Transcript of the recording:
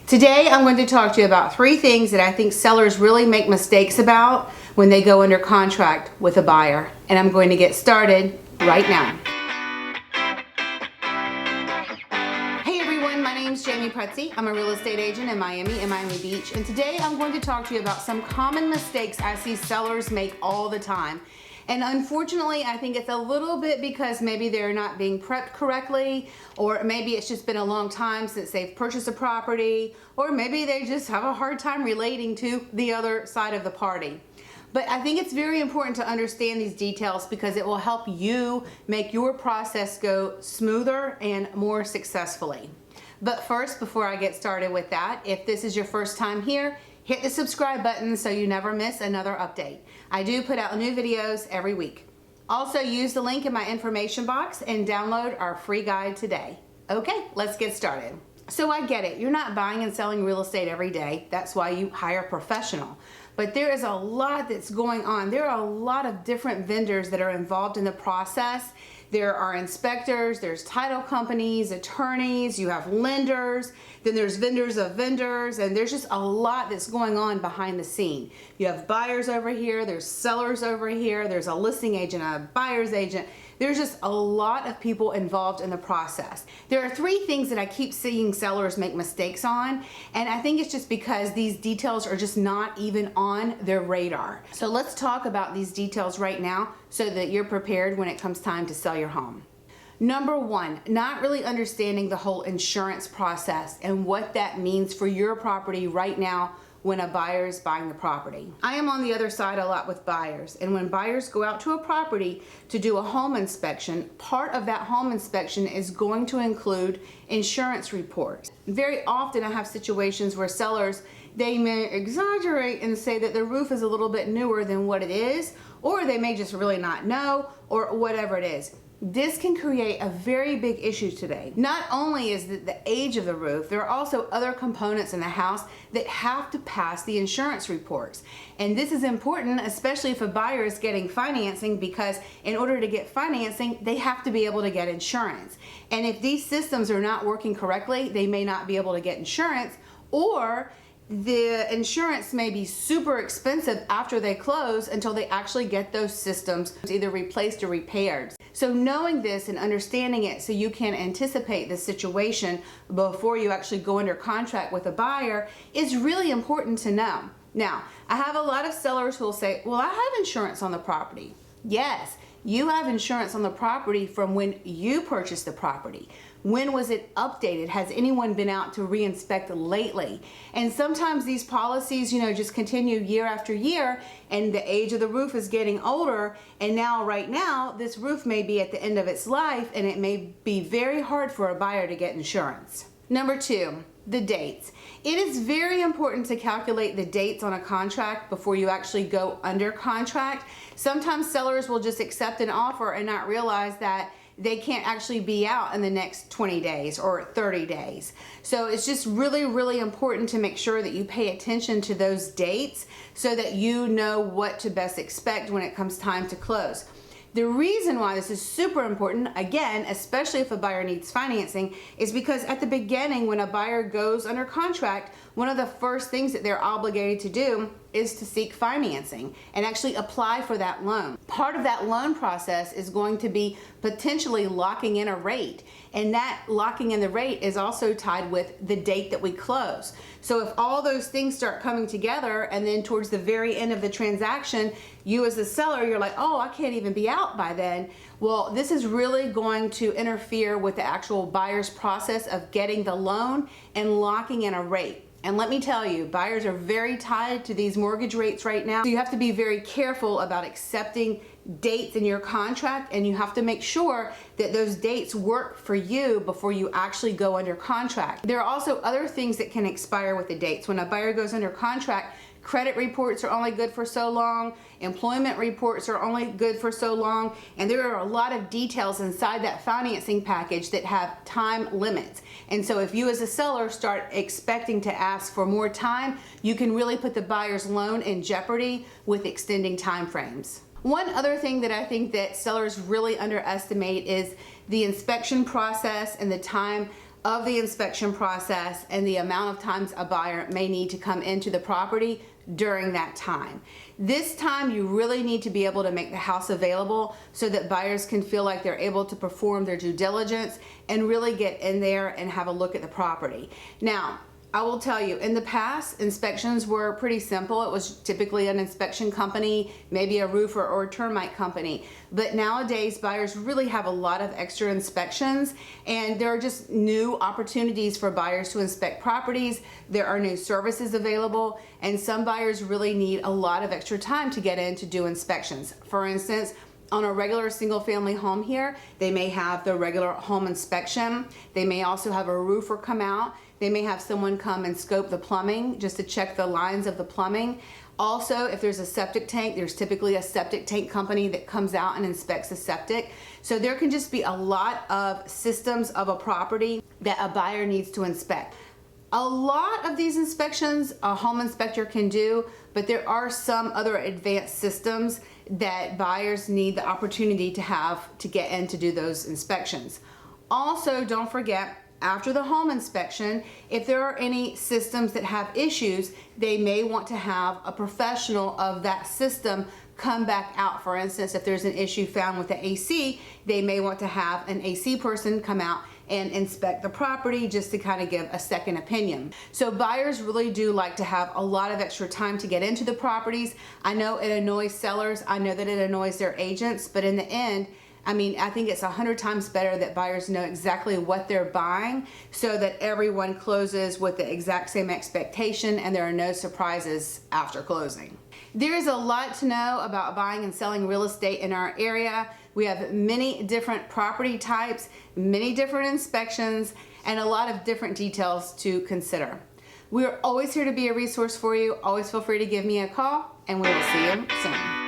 Today I'm going to talk to you about 3 things that I think sellers really make mistakes about when they go under contract with a buyer. And I'm going to get started right now. Hey everyone, my name is Jamey Prezzi. I'm a real estate agent in Miami and Miami Beach. And today I'm going to talk to you about some common mistakes I see sellers make all the time. And unfortunately, I think it's a little bit because maybe they're not being prepped correctly, or maybe it's just been a long time since they've purchased a property, or maybe they just have a hard time relating to the other side of the party. But I think it's very important to understand these details because it will help you make your process go smoother and more successfully. But first, before I get started with that, if this is your first time here, hit the subscribe button so you never miss another update. I do put out new videos every week. Also, use the link in my information box and download our free guide today. Okay, let's get started. So I get it, you're not buying and selling real estate every day. That's why you hire a professional. But there is a lot that's going on. There are a lot of different vendors that are involved in the process. There are inspectors, there's title companies, attorneys, you have lenders, then there's vendors of vendors, and there's just a lot that's going on behind the scene. You have buyers over here, there's sellers over here, there's a listing agent, a buyer's agent. There's just a lot of people involved in the process. There are 3 things that I keep seeing sellers make mistakes on, and I think it's just because these details are just not even on their radar. So let's talk about these details right now so that you're prepared when it comes time to sell your home. Number 1, not really understanding the whole insurance process and what that means for your property right now when a buyer is buying the property. I am on the other side a lot with buyers, and when buyers go out to a property to do a home inspection, part of that home inspection is going to include insurance reports. Very often I have situations where sellers, they may exaggerate and say that the roof is a little bit newer than what it is, or they may just really not know, or whatever it is. This can create a very big issue today. Not only is it the age of the roof, there are also other components in the house that have to pass the insurance reports. And this is important, especially if a buyer is getting financing, because in order to get financing, they have to be able to get insurance. And if these systems are not working correctly, they may not be able to get insurance, or the insurance may be super expensive after they close until they actually get those systems either replaced or repaired. So knowing this and understanding it so you can anticipate the situation before you actually go under contract with a buyer is really important to know. Now, I have a lot of sellers who will say, well, I have insurance on the property. Yes, you have insurance on the property from when you purchased the property. When was it updated? Has anyone been out to re-inspect lately? And sometimes these policies, just continue year after year, and the age of the roof is getting older, and now right now this roof may be at the end of its life, and it may be very hard for a buyer to get insurance. Number 2, the dates. It is very important to calculate the dates on a contract before you actually go under contract. Sometimes sellers will just accept an offer and not realize that they can't actually be out in the next 20 days or 30 days. So it's just really, really important to make sure that you pay attention to those dates so that you know what to best expect when it comes time to close. The reason why this is super important, again, especially if a buyer needs financing, is because at the beginning when a buyer goes under contract, one of the first things that they're obligated to do is to seek financing and actually apply for that loan. Part of that loan process is going to be potentially locking in a rate, and that locking in the rate is also tied with the date that we close. So if all those things start coming together and then towards the very end of the transaction, you as the seller, you're like, oh, I can't even be out by then. Well, this is really going to interfere with the actual buyer's process of getting the loan and locking in a rate. And let me tell you, buyers are very tied to these mortgage rates right now. So you have to be very careful about accepting dates in your contract, and you have to make sure that those dates work for you before you actually go under contract. There are also other things that can expire with the dates. When a buyer goes under contract, credit reports are only good for so long, employment reports are only good for so long, and there are a lot of details inside that financing package that have time limits. And so if you as a seller start expecting to ask for more time, you can really put the buyer's loan in jeopardy with extending time frames. One other thing that I think that sellers really underestimate is the inspection process and the time of the inspection process and the amount of times a buyer may need to come into the property during that time. This time you really need to be able to make the house available so that buyers can feel like they're able to perform their due diligence and really get in there and have a look at the property. Now, I will tell you, in the past, inspections were pretty simple. It was typically an inspection company, maybe a roofer or a termite company. But nowadays, buyers really have a lot of extra inspections, and there are just new opportunities for buyers to inspect properties. There are new services available, and some buyers really need a lot of extra time to get in to do inspections. For instance, on a regular single family home here, they may have the regular home inspection. They may also have a roofer come out. They may have someone come and scope the plumbing just to check the lines of the plumbing. Also, if there's a septic tank, there's typically a septic tank company that comes out and inspects the septic. So there can just be a lot of systems of a property that a buyer needs to inspect. A lot of these inspections a home inspector can do, but there are some other advanced systems that buyers need the opportunity to have to get in to do those inspections. Also, don't forget, after the home inspection, if there are any systems that have issues, they may want to have a professional of that system come back out. For instance, if there's an issue found with the AC, they may want to have an AC person come out and inspect the property just to kind of give a second opinion. So buyers really do like to have a lot of extra time to get into the properties. I know it annoys sellers, I know that it annoys their agents, but in the end, I mean, I think it's 100 times better that buyers know exactly what they're buying so that everyone closes with the exact same expectation and there are no surprises after closing. There is a lot to know about buying and selling real estate in our area. We have many different property types, many different inspections, and a lot of different details to consider. We're always here to be a resource for you. Always feel free to give me a call, and we will see you soon.